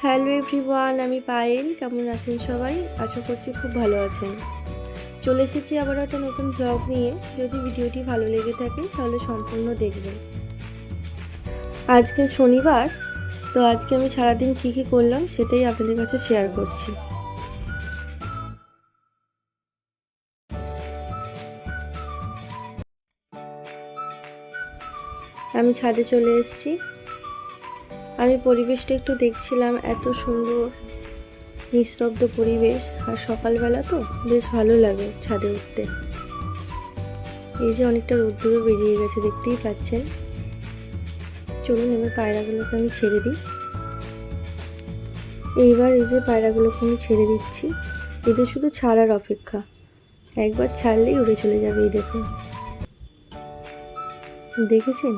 Hello everyone, আমি পায়েল। কেমন আছেন সবাই? আশা করছি খুব ভালো আছেন। চলে এসেছি আবার একটা নতুন ব্লগ নিয়ে। যদি ভিডিওটি ভালো লেগে থাকে তাহলে সম্পূর্ণ দেখবেন। আজকে শনিবার, তো আজকে আমি সারাদিন কী করলাম সেটাই আপনাদের কাছে শেয়ার করছি। আমি ছাদে চলে এসেছি। আমি পরিবেশটা একটু দেখছিলাম, এত সুন্দর নিস্তব্ধ পরিবেশ, আর সকালবেলা তো বেশ ভালো লাগে ছাদে উঠতে। এই যে অনেকটা রোদ্দুরও বেরিয়ে গেছে, দেখতেই পাচ্ছেন। চলুন এবার পায়রাগুলোকে আমি ছেড়ে দিই। এইবার এই যে পায়রাগুলোকে আমি ছেড়ে দিচ্ছি। এদের শুধু ছাড়ার অপেক্ষা, একবার ছাড়লেই উড়ে চলে যাবে। এই দেখুন, দেখেছেন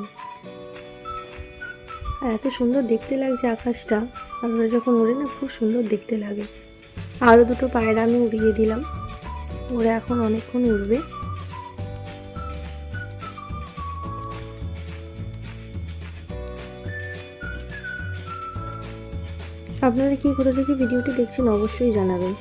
এত সুন্দর দেখতে লাগছে আকাশটা। আর ওরা যখন ওড়ে না, খুব সুন্দর দেখতে লাগে। আরও দুটো পায়রা আমি উড়িয়ে দিলাম, ওরা এখন অনেকক্ষণ উড়বে। আপনারা কি কোথা থেকে ভিডিওটি দেখছেন অবশ্যই জানাবেন।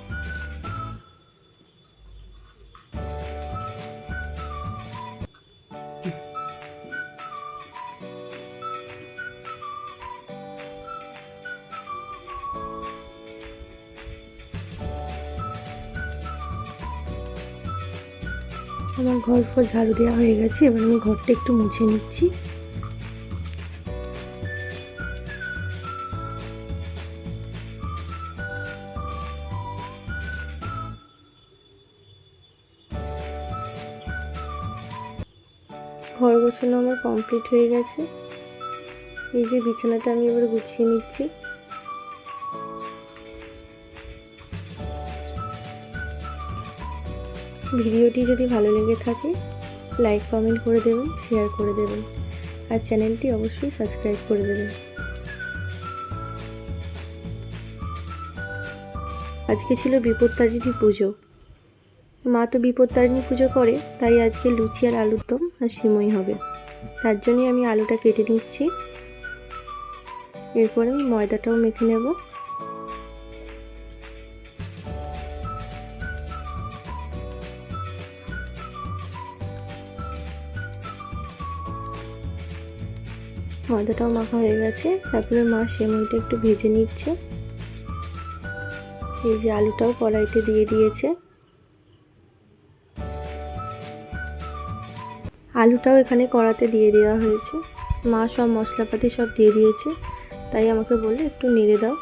আমার ঘর ফর ঝাড়ু দেওয়া হয়ে গেছে, এবার আমি ঘরটা একটু মুছে নিচ্ছি। ঘর গোছানো আমার কমপ্লিট হয়ে গেছে। এই যে বিছানাটা আমি এবার গুছিয়ে নিচ্ছি। ভিডিওটি যদি ভালো লেগে থাকে লাইক কমেন্ট করে দেবেন, শেয়ার করে দেবেন, আর চ্যানেলটি অবশ্যই সাবস্ক্রাইব করে দেবেন। আজকে ছিল বিপত্তারিণী পুজো। মা তো বিপত্তারিণী পুজো করে, তাই আজকে লুচি আর আলুর দম আর সিমই হবে। তার জন্যই আমি আলুটা কেটে নিচ্ছি। এরপর আমি ময়দাটাও মেখে নেব। ময়দাটাও মাখা হয়ে গেছে। তারপরে মা সিমইটা একটু ভেজে নিচ্ছে। এই যে আলুটাও কড়াইতে দিয়ে দিয়েছে। আলুটাও এখানে কড়াতে দিয়ে দেওয়া হয়েছে। মা সব মশলাপাতি সব দিয়ে দিয়েছে, তাই আমাকে বললে একটু নেড়ে দাও।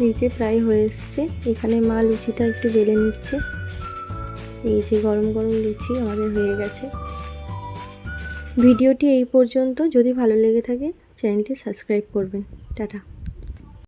এই যে প্রায় হয়ে এসছে। এখানে মা লুচিটা একটু বেলে নিচ্ছে। এই যে গরম গরম লুচি আমাদের হয়ে গেছে। ভিডিওটি এই পর্যন্ত। যদি ভালো লেগে থাকে চ্যানেলটি সাবস্ক্রাইব করবেন। টাটা।